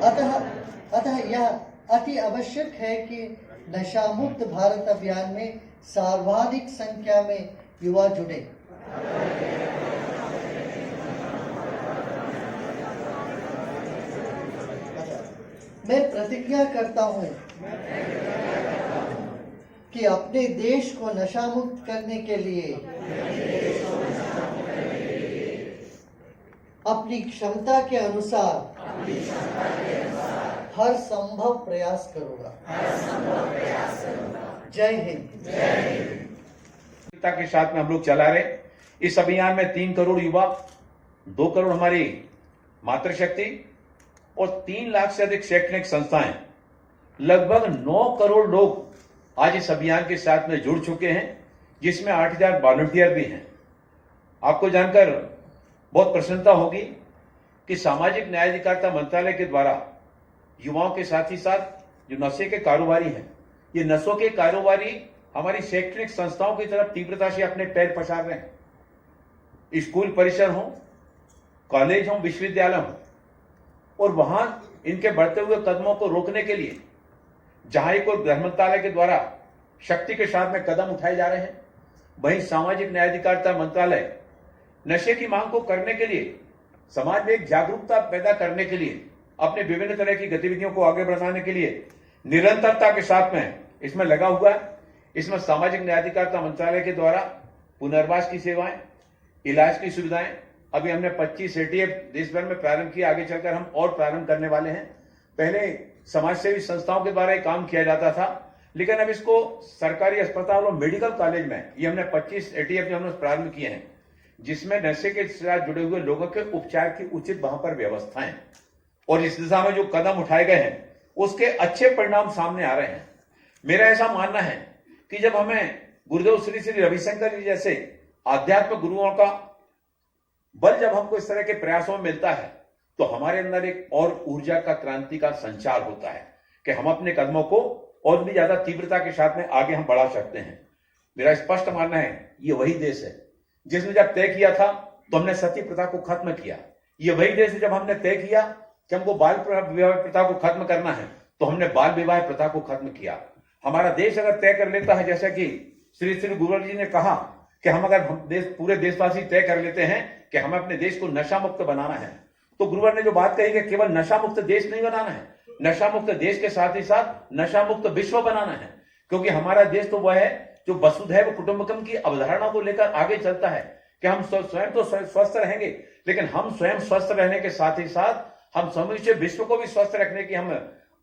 अतः अतः यह अति आवश्यक है कि नशा मुक्त भारत अभियान में सर्वाधिक संख्या में युवा जुड़े। मैं प्रतिज्ञा करता हूँ कि अपने देश को नशा मुक्त करने के लिए अपनी क्षमता के अनुसार हर संभव प्रयास करूंगा। जय हिंद। के साथ में हम लोग चला रहे इस अभियान में 3 करोड़ युवा, 2 करोड़ हमारी मातृशक्ति और 3 लाख से अधिक शैक्षणिक संस्थाएं, लगभग 9 करोड़ लोग आज इस अभियान के साथ में जुड़ चुके हैं, जिसमें 8,000 वॉलंटियर भी हैं। आपको जानकर बहुत प्रसन्नता होगी कि सामाजिक न्याय अधिकारिता मंत्रालय के द्वारा युवाओं के साथ ही साथ जो नशे के कारोबारी हैं, ये नशों के कारोबारी हमारी शैक्षणिक संस्थाओं की तरफ तीव्रता से अपने पैर पसार रहे हैं। स्कूल परिसर हो, कॉलेज हो, विश्वविद्यालय हो, और वहां इनके बढ़ते हुए कदमों को रोकने के लिए जहां एक और गृह मंत्रालय के द्वारा शक्ति के साथ में कदम उठाए जा रहे हैं, वहीं सामाजिक न्याय अधिकारिता मंत्रालय नशे की मांग को करने के लिए, समाज में एक जागरूकता पैदा करने के लिए, अपने विभिन्न तरह की गतिविधियों को आगे बढ़ाने के लिए निरंतरता के साथ में इसमें लगा हुआ है। इसमें सामाजिक न्याय अधिकारिता मंत्रालय के द्वारा पुनर्वास की सेवाएं, इलाज की सुविधाएं, अभी हमने 25 एटीएफ देश भर में प्रारंभ किया, आगे चलकर हम और प्रारंभ करने वाले हैं। पहले समाजसेवी संस्थाओं के द्वारा ये काम किया जाता था, लेकिन अब इसको सरकारी अस्पताल और मेडिकल कॉलेज में ये हमने 25 एटीएफ जो हमने प्रारंभ किए हैं, जिसमें नशे के साथ जुड़े हुए लोगों के उपचार की उचित वहां पर व्यवस्थाएं, और इस दिशा में जो कदम उठाए गए हैं उसके अच्छे परिणाम सामने आ रहे हैं। मेरा ऐसा मानना है कि जब हमें गुरुदेव श्री श्री रविशंकर जी जैसे आध्यात्म गुरुओं का बल जब हमको इस तरह के प्रयासों में मिलता है, तो हमारे अंदर एक और ऊर्जा का, क्रांति का संचार होता है कि हम अपने कदमों को और भी ज्यादा तीव्रता के साथ में आगे हम बढ़ा सकते हैं। मेरा स्पष्ट मानना है ये वही देश है जिसने जब तय किया था तो हमने सती प्रथा को खत्म किया। ये वही देश है जब हमने तय किया कि हमको बाल विवाह प्रथा को खत्म करना है तो हमने बाल विवाह प्रथा को खत्म किया। हमारा देश अगर तय कर लेता है, जैसा कि श्री श्री गुरुवर जी ने कहा कि हम अगर पूरे देशवासी तय कर लेते हैं कि हमें अपने देश को नशा मुक्त बनाना है, तो गुरुवर ने जो बात कही कि केवल नशा मुक्त देश नहीं बनाना है, नशा मुक्त देश के साथ ही साथ नशा मुक्त विश्व बनाना है। क्योंकि हमारा देश तो वह है जो वसुधैव कुटुंबकम की अवधारणा को लेकर आगे चलता है कि हम स्वयं तो स्वस्थ रहेंगे, लेकिन हम स्वयं स्वस्थ रहने के साथ ही साथ हम समूचे विश्व को भी स्वस्थ रखने की हम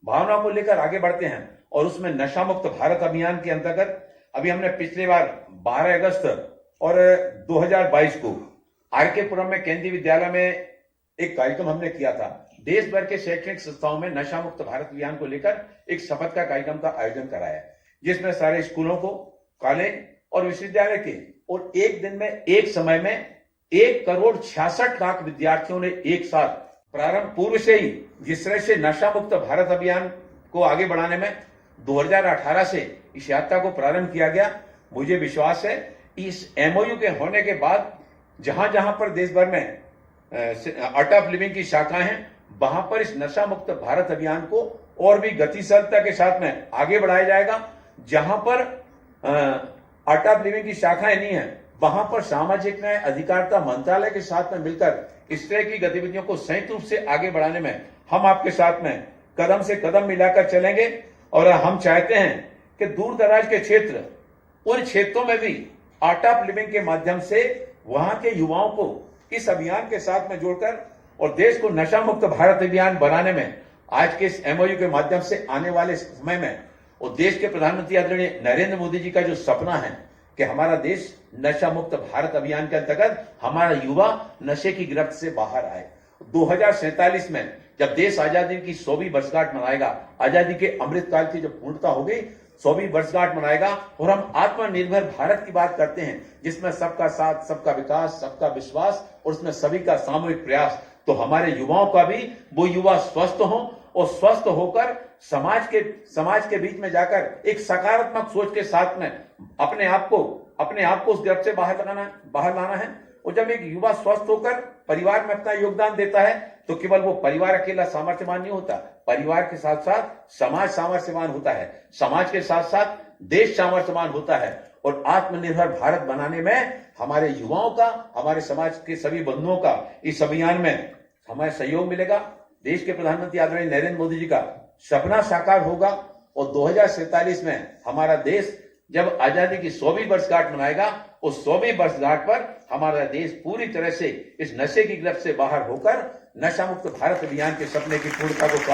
भावना को लेकर आगे बढ़ते हैं। और उसमें नशा मुक्त भारत अभियान के अंतर्गत अभी हमने पिछली बार 12 अगस्त और 2022 को आर.के. पुरम में केंद्रीय विद्यालय में एक कार्यक्रम हमने किया था। देश भर के शैक्षणिक संस्थाओं में नशा मुक्त भारत अभियान को लेकर एक शपथ का कार्यक्रम का आयोजन कराया, जिसमें सारे स्कूलों को, कॉलेज और विश्वविद्यालय के, और एक दिन में, एक समय में 1 करोड़ 66 लाख विद्यार्थियों ने एक साथ प्रारंभ पूर्व से ही जिस तरह से नशा मुक्त भारत अभियान को आगे बढ़ाने में 2018 से इस यात्रा को प्रारंभ किया गया। मुझे विश्वास है इस एमओयू के होने के बाद जहां जहां पर देश भर में आर्ट ऑफ लिविंग की शाखाएं हैं, वहां पर इस नशा मुक्त भारत अभियान को और भी गतिशीलता के साथ में आगे बढ़ाया जाएगा। जहां पर आर्ट ऑफ लिविंग की शाखाएं नहीं है, वहां पर सामाजिक न्याय अधिकारिता मंत्रालय के साथ में मिलकर इस तरह की गतिविधियों को संयुक्त रूप से आगे बढ़ाने में हम आपके साथ में कदम से कदम मिलाकर चलेंगे। और हम चाहते हैं कि दूर दराज के क्षेत्र, उन क्षेत्रों में भी आर्ट ऑफ लिविंग के माध्यम से वहां के युवाओं को इस अभियान के साथ में जोड़कर और देश को नशा मुक्त भारत अभियान बनाने में आज के इस एमओयू के माध्यम से आने वाले समय में, और देश के प्रधानमंत्री आदरणीय नरेंद्र मोदी जी का जो सपना है कि हमारा देश नशा मुक्त भारत अभियान के अंतर्गत हमारा युवा नशे की गिरफ्त से बाहर आए। 2047 में जब देश आजादी की 100वीं वर्षगांठ मनाएगा, आजादी के अमृतकाल की जब पूर्णता होगी, 100वीं वर्षगांठ मनाएगा, और हम आत्मनिर्भर भारत की बात करते हैं जिसमें सबका साथ, सबका विकास, सबका विश्वास और उसमें सभी का सामूहिक प्रयास, तो हमारे युवाओं का भी वो युवा स्वस्थ हो और स्वस्थ होकर समाज के बीच में जाकर एक सकारात्मक सोच के साथ में अपने आप को उस गिरफ्त से बाहर लाना है। और जब एक युवा स्वस्थ होकर परिवार में अपना योगदान देता है, तो केवल वो परिवार अकेला सामर्थ्यवान नहीं होता, परिवार के साथ साथ समाज सामर्थ्यवान होता है, समाज के साथ साथ देश सामर्थ्यवान होता है। और आत्मनिर्भर भारत बनाने में हमारे युवाओं का, हमारे समाज के सभी बंधुओं का इस अभियान में हमें सहयोग मिलेगा। देश के प्रधानमंत्री आदरणीय नरेंद्र मोदी जी का सपना साकार होगा और 2047 में हमारा देश जब आजादी की 100वीं वर्षगांठ मनाएगा, उस 100वीं वर्षगांठ पर हमारा देश पूरी तरह से इस नशे की गिरफ्त से बाहर होकर नशा मुक्त भारत अभियान के सपने की पूर्णता को